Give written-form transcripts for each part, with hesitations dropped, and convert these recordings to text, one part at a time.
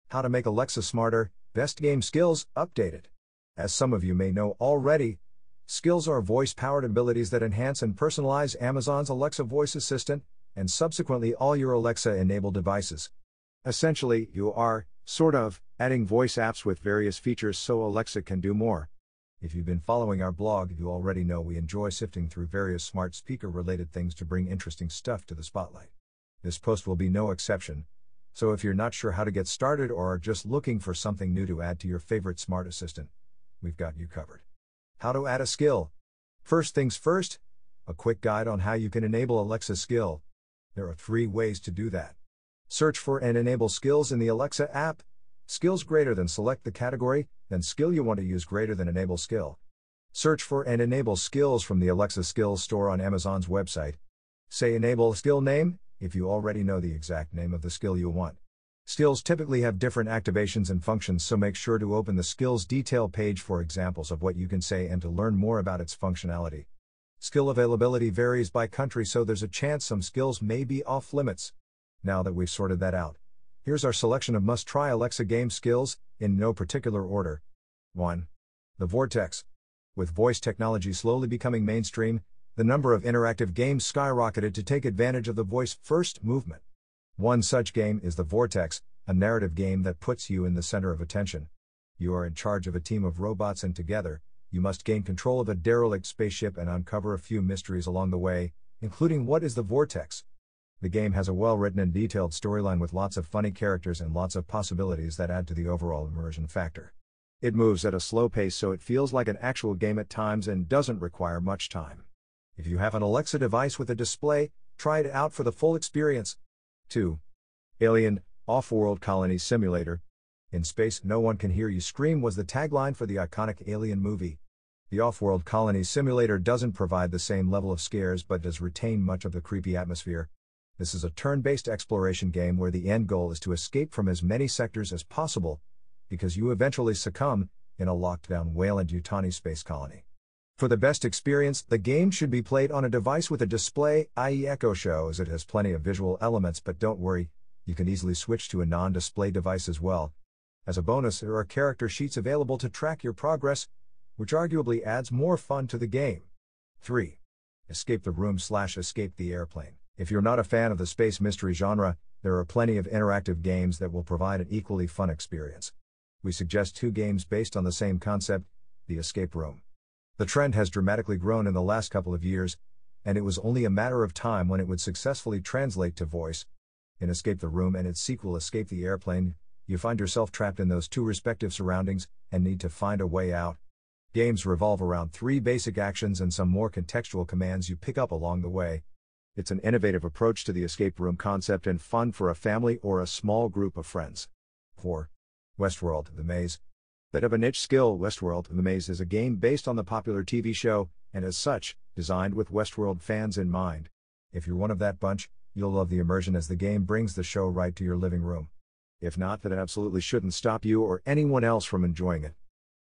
How to make Alexa smarter, best game skills, updated. As some of you may know already, skills are voice-powered abilities that enhance and personalize Amazon's Alexa voice assistant, and subsequently all your Alexa-enabled devices. Essentially, you are, adding voice apps with various features so Alexa can do more. If you've been following our blog, you already know we enjoy sifting through various smart speaker-related things to bring interesting stuff to the spotlight. This post will be no exception, so if you're not sure how to get started or are just looking for something new to add to your favorite smart assistant, we've got you covered. How to add a skill. First things first, a quick guide on how you can enable Alexa skill. There are 3 ways to do that. Search for and enable skills in the Alexa app. Skills greater than select the category, then skill you want to use greater than enable skill. Search for and enable skills from the Alexa Skills store on Amazon's website. Say enable skill name, if you already know the exact name of the skill you want. Skills typically have different activations and functions, so make sure to open the skills detail page for examples of what you can say and to learn more about its functionality. Skill availability varies by country, so there's a chance some skills may be off limits. Now that we've sorted that out, here's our selection of must-try Alexa game skills, in no particular order. 1. The Vortex. With voice technology slowly becoming mainstream, the number of interactive games skyrocketed to take advantage of the voice-first movement. One such game is the Vortex, a narrative game that puts you in the center of attention. You are in charge of a team of robots, and together, you must gain control of a derelict spaceship and uncover a few mysteries along the way, including what is the Vortex. The game has a well-written and detailed storyline with lots of funny characters and lots of possibilities that add to the overall immersion factor. It moves at a slow pace, so it feels like an actual game at times and doesn't require much time. If you have an Alexa device with a display, try it out for the full experience. 2. Alien, Offworld Colony Simulator. In space, no one can hear you scream was the tagline for the iconic Alien movie. The Offworld Colony Simulator doesn't provide the same level of scares but does retain much of the creepy atmosphere. This is a turn-based exploration game where the end goal is to escape from as many sectors as possible, because you eventually succumb in a locked-down Weyland-Yutani space colony. For the best experience, the game should be played on a device with a display, i.e. Echo Show, as it has plenty of visual elements, but don't worry, you can easily switch to a non-display device as well. As a bonus, there are character sheets available to track your progress, which arguably adds more fun to the game. 3. Escape the Room/Escape the Airplane. If you're not a fan of the space mystery genre, there are plenty of interactive games that will provide an equally fun experience. We suggest 2 games based on the same concept, the Escape Room. The trend has dramatically grown in the last couple of years, and it was only a matter of time when it would successfully translate to voice. In Escape the Room and its sequel Escape the Airplane, you find yourself trapped in those 2 respective surroundings and need to find a way out. Games revolve around 3 basic actions and some more contextual commands you pick up along the way. It's an innovative approach to the escape room concept and fun for a family or a small group of friends. 4. Westworld, The Maze. Bit of a niche skill, Westworld, The Maze is a game based on the popular TV show, and as such, designed with Westworld fans in mind. If you're one of that bunch, you'll love the immersion as the game brings the show right to your living room. If not, that absolutely shouldn't stop you or anyone else from enjoying it.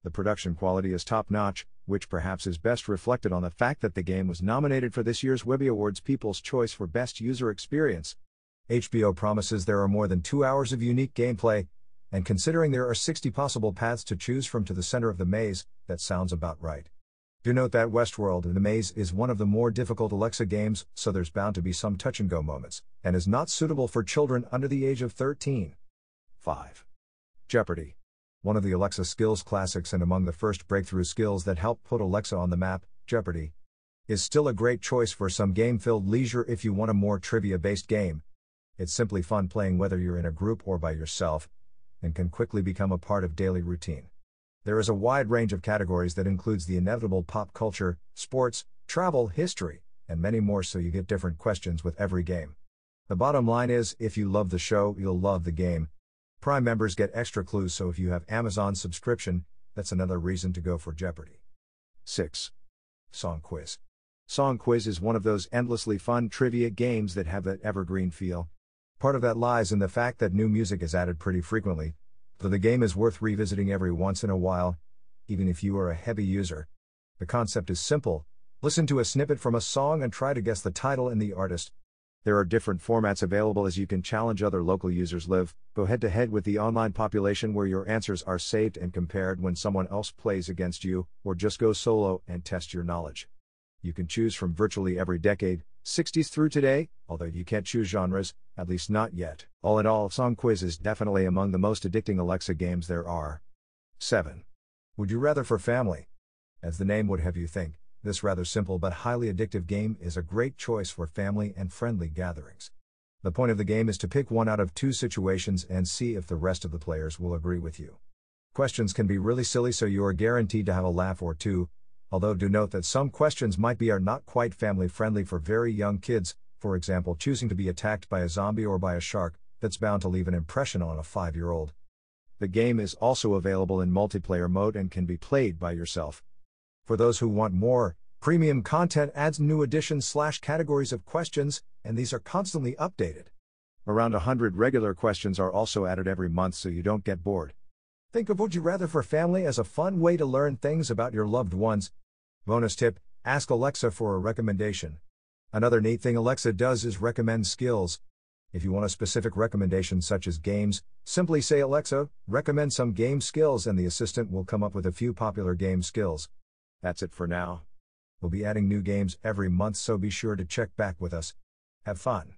The production quality is top-notch, which perhaps is best reflected on the fact that the game was nominated for this year's Webby Awards People's Choice for Best User Experience. HBO promises there are more than 2 hours of unique gameplay, and considering there are 60 possible paths to choose from to the center of the maze, that sounds about right. Do note that Westworld, The Maze is one of the more difficult Alexa games, so there's bound to be some touch-and-go moments, and is not suitable for children under the age of 13. 5. Jeopardy. One of the Alexa skills classics and among the first breakthrough skills that helped put Alexa on the map, Jeopardy is still a great choice for some game-filled leisure if you want a more trivia-based game. It's simply fun playing whether you're in a group or by yourself, and can quickly become a part of daily routine. There is a wide range of categories that includes the inevitable pop culture, sports, travel, history, and many more, so you get different questions with every game. The bottom line is, if you love the show, you'll love the game. Prime members get extra clues, so if you have Amazon subscription, that's another reason to go for Jeopardy. 6. Song Quiz. Song Quiz is one of those endlessly fun trivia games that have that evergreen feel. Part of that lies in the fact that new music is added pretty frequently, though the game is worth revisiting every once in a while, even if you are a heavy user. The concept is simple: listen to a snippet from a song and try to guess the title and the artist. There are different formats available as you can challenge other local users live, go head to head with the online population where your answers are saved and compared when someone else plays against you, or just go solo and test your knowledge. You can choose from virtually every decade, 60s through today, although you can't choose genres, at least not yet. All in all, Song Quiz is definitely among the most addicting Alexa games there are. 7. Would you rather for family? As the name would have you think, this rather simple but highly addictive game is a great choice for family and friendly gatherings. The point of the game is to pick one out of two situations and see if the rest of the players will agree with you. Questions can be really silly, so you are guaranteed to have a laugh or two, although do note that some questions might be are not quite family friendly for very young kids, for example choosing to be attacked by a zombie or by a shark, that's bound to leave an impression on a 5-year-old. The game is also available in multiplayer mode and can be played by yourself. For those who want more, premium content adds new additions/categories of questions, and these are constantly updated. Around 100 regular questions are also added every month so you don't get bored. Think of Would You Rather for Family as a fun way to learn things about your loved ones. Bonus tip: ask Alexa for a recommendation. Another neat thing Alexa does is recommend skills. If you want a specific recommendation such as games, simply say Alexa, recommend some game skills, and the assistant will come up with a few popular game skills. That's it for now. We'll be adding new games every month, so be sure to check back with us. Have fun.